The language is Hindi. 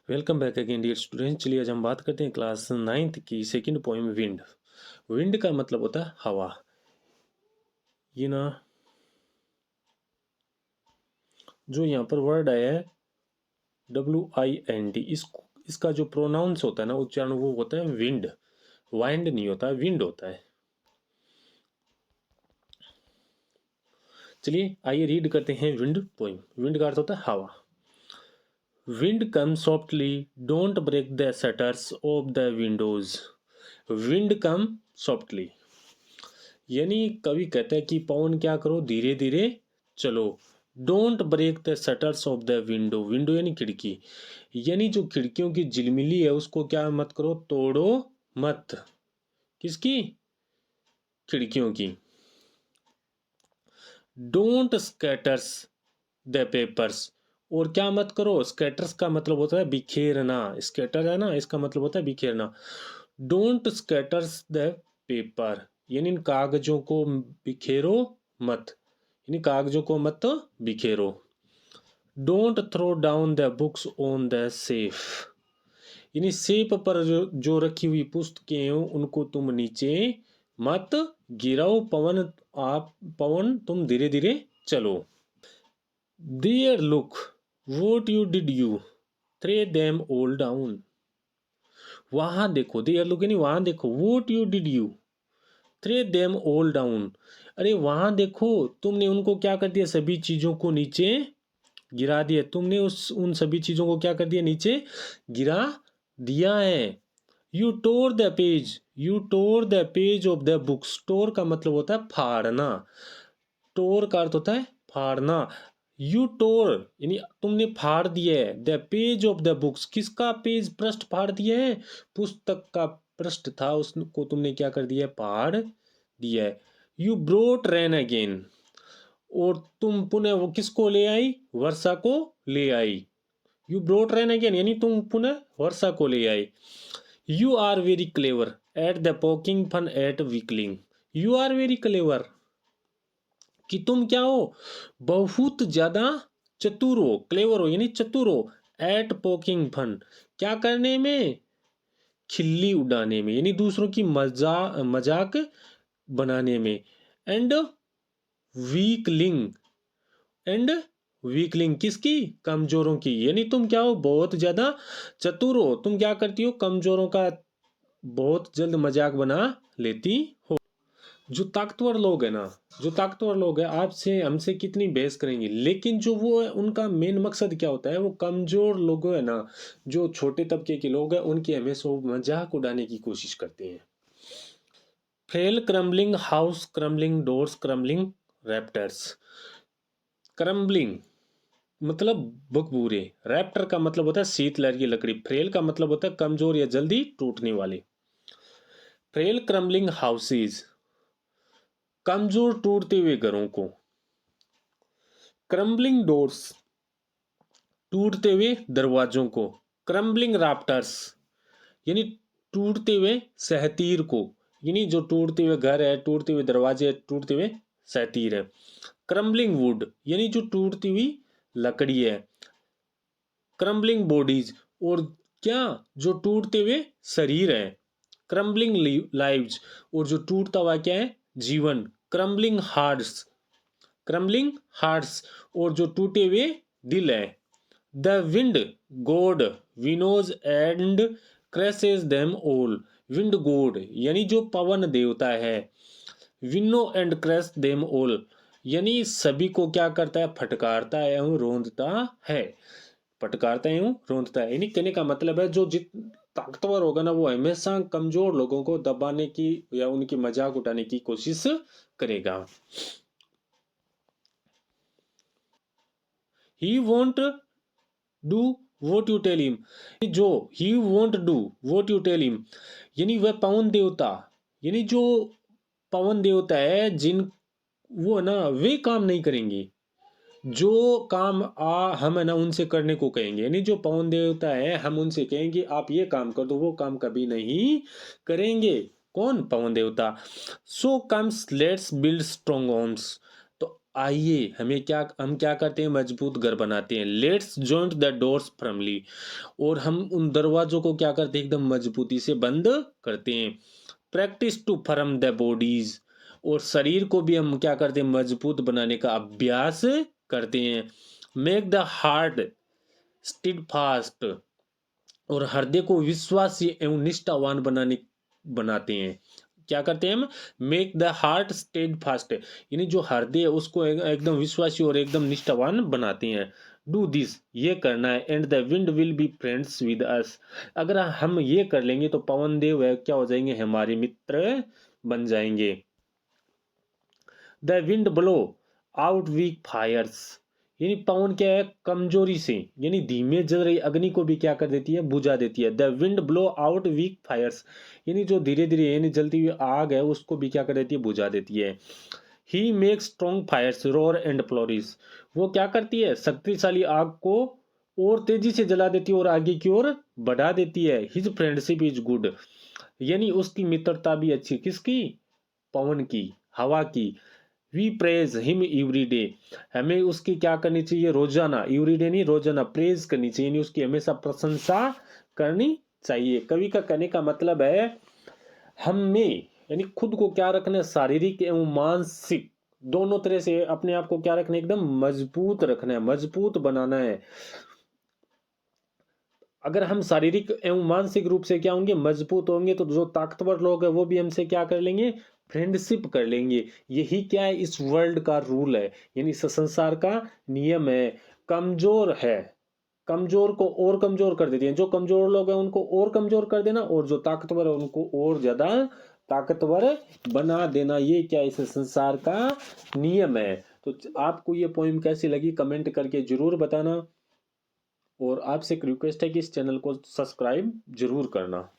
Welcome back again dear student. चलिए आज हम बात करते हैं क्लास 9th की सेकंड पोएम विंड। विंड का मतलब होता है हवा। ये ना जो यहाँ पर वर्ड आया है WIND, इसका जो प्रोनाउंस होता है ना, उच्चारण, वो होता है विंड। वाइंड नहीं होता है, विंड होता है। चलिए आइए रीड करते हैं विंड पोएम। विंड का अर्थ होता है हवा। Wind come softly, don't break the shutters of the windows. Wind come softly, यानी कवि कहता है कि पवन क्या करो, धीरे धीरे चलो। Don't break the shutters of the window. Window यानी खिड़की, यानी जो खिड़कियों की झिलमिली है उसको क्या मत करो, तोड़ो मत। किसकी? खिड़कियों की। डोंट स्कैटर्स द पेपर्स, और क्या मत करो, स्कैटर्स का मतलब होता है बिखेरना। स्कैटर है ना, इसका मतलब होता है बिखेरना। डोंट स्कैटर्स द पेपर, यानी इन कागजों को बिखेरो मत, यानी कागजों को मत बिखेरो। Don't throw down the books on the safe, यानी सेफ पर जो रखी हुई पुस्तकें हैं उनको तुम नीचे मत गिराओ। पवन तुम धीरे धीरे चलो। There look what you did you threw them all down. वहां देखो, देयर लुक यानी वहां देखो, what you did you threw them all down, अरे वहां देखो तुमने उनको क्या कर दिया, सभी चीजों को नीचे गिरा दिया। तुमने उन सभी चीजों को क्या कर दिया, नीचे गिरा दिया है। You tore the page of the books. Tore का मतलब होता है फाड़ना। टोर का अर्थ होता है फाड़ना। यू टोर यानी तुमने फाड़ दिया है। The page of the books, किसका पेज, पृष्ठ फाड़ दिया है, पुस्तक का पृष्ठ था उसको तुमने क्या कर दिया है, फाड़ दिया है। यू ब्रोट रेन अगेन, और तुम पुनः वो किसको ले आई, वर्षा को ले आई। यू ब्रोट रेन अगेन यानी तुम पुनः वर्षा को ले आई। You are very clever at the poking fun at weakling. You are very clever, कि तुम क्या हो, बहुत ज्यादा चतुर हो। क्लेवर हो यानी चतुर हो। एट पोकिंग फन, क्या करने में, खिल्ली उड़ाने में, यानी दूसरों की मजाक बनाने में। एंड वीकलिंग, एंड वीकलिंग किसकी, कमजोरों की, यानी तुम क्या हो, बहुत ज्यादा चतुर हो। तुम क्या करती हो, कमजोरों का बहुत जल्द मजाक बना लेती हो। जो ताकतवर लोग हैं ना, जो ताकतवर लोग हैं आपसे हमसे कितनी बहस करेंगे, लेकिन जो वो है उनका मेन मकसद क्या होता है, वो कमजोर लोग है ना, जो छोटे तबके के लोग हैं उनकी हमेशा वो मजाक उड़ाने की कोशिश करते हैं। Fail crumbling house, crumbling doors, crumbling raptors. Crumbling मतलब बकबूरे, रैप्टर का मतलब होता है शीतलहर की लकड़ी, फ्रेल का मतलब होता है कमजोर या जल्दी टूटने वाले। फ्रेल क्रम्बलिंग हाउसेज, कमजोर टूटते हुए घरों को। क्रम्बलिंग डोर्स, टूटते हुए दरवाजों को। क्रम्बलिंग राफ्टर्स यानी टूटते हुए सहतीर को, यानी जो टूटते हुए घर है, टूटते हुए दरवाजे है, टूटते हुए सहतीर है। क्रम्बलिंग वुड यानी जो टूटती हुई लकड़ी है। क्रम्बलिंग बॉडीज, और क्या, जो टूटते हुए शरीर है। क्रम्बलिंग लाइव्स, और जो टूटता हुआ क्या है, जीवन। क्रम्बलिंग हार्ट्स, क्रम्बलिंग हार्ट्स, और जो टूटे हुए दिल है। The wind god winnows and crashes them all. Wind god यानी जो पवन देवता है, winnow and crash them all यानी सभी को क्या करता है, फटकारता है एवं रोंदता है। फटकारता है एवं रोंदता है, यानी कहने का मतलब है जो जित ताकतवर होगा ना वो हमेशा कमजोर लोगों को दबाने की या उनकी मजाक उठाने की कोशिश करेगा। He won't do what you tell him, जो he won't do what you tell him, यानी वह पवन देवता, यानी जो पवन देवता है, जिन वो है ना वे काम नहीं करेंगे जो काम हम है ना उनसे करने को कहेंगे। यानी जो पवन देवता है हम उनसे कहेंगे आप ये काम कर दो, वो काम कभी नहीं करेंगे। कौन? पवन देवता। So comes let's build strong homes, तो आइए हम क्या करते हैं, मजबूत घर बनाते हैं। Let's joint the doors firmly, और हम उन दरवाजों को क्या करते हैं, एकदम मजबूती से बंद करते हैं। Practice to firm the bodies, और शरीर को भी हम क्या करते हैं, मजबूत बनाने का अभ्यास करते हैं। मेक द हार्ट स्टिड फास्ट, और हृदय को विश्वासी एवं निष्ठावान बनाते हैं। क्या करते हैं हम, make the heart steadfast, यानी जो हृदय है उसको एकदम विश्वासी और एकदम निष्ठावान बनाते हैं। डू दिस, ये करना है। And the wind will be friends with us, अगर हम ये कर लेंगे तो पवन देव है क्या हो जाएंगे, हमारे मित्र बन जाएंगे। The wind blow out weak fires, यानी पवन क्या है, कमजोरी से यानी धीमे जल रही अग्नि को भी क्या कर देती है, बुझा देती है। The wind blow out weak fires, यानी जो धीरे धीरे यानी जलती हुई आग है उसको भी क्या कर देती है, बुझा देती है। He makes strong fires roar and flourish, वो क्या करती है, शक्तिशाली आग को और तेजी से जला देती है और आगे की ओर बढ़ा देती है। हिज फ्रेंडशिप इज गुड, यानी उसकी मित्रता भी अच्छी, किसकी, पवन की, हवा की। We praise him every day, हमें उसकी क्या करनी चाहिए, रोजाना, एवरी डे नहीं रोजाना, प्रेज करनी चाहिए, यानी उसकी हमेशा प्रशंसा करनी चाहिए। कवि का कहने का मतलब है हम में यानी खुद को क्या रखना है, शारीरिक एवं मानसिक दोनों तरह से अपने आप को क्या रखना है, एकदम मजबूत रखना है, मजबूत बनाना है। अगर हम शारीरिक एवं मानसिक रूप से क्या होंगे, मजबूत होंगे, तो जो ताकतवर लोग हैं वो भी हमसे क्या कर लेंगे, फ्रेंडशिप कर लेंगे। यही क्या है, इस वर्ल्ड का रूल है, यानी इस संसार का नियम है। कमजोर है, कमजोर को और कमजोर कर देती है, जो कमजोर लोग हैं उनको और कमजोर कर देना, और जो ताकतवर है उनको और ज्यादा ताकतवर बना देना। ये क्या इस संसार का नियम है। तो आपको ये पोइम कैसी लगी कमेंट करके जरूर बताना, और आपसे एक रिक्वेस्ट है कि इस चैनल को सब्सक्राइब जरूर करना।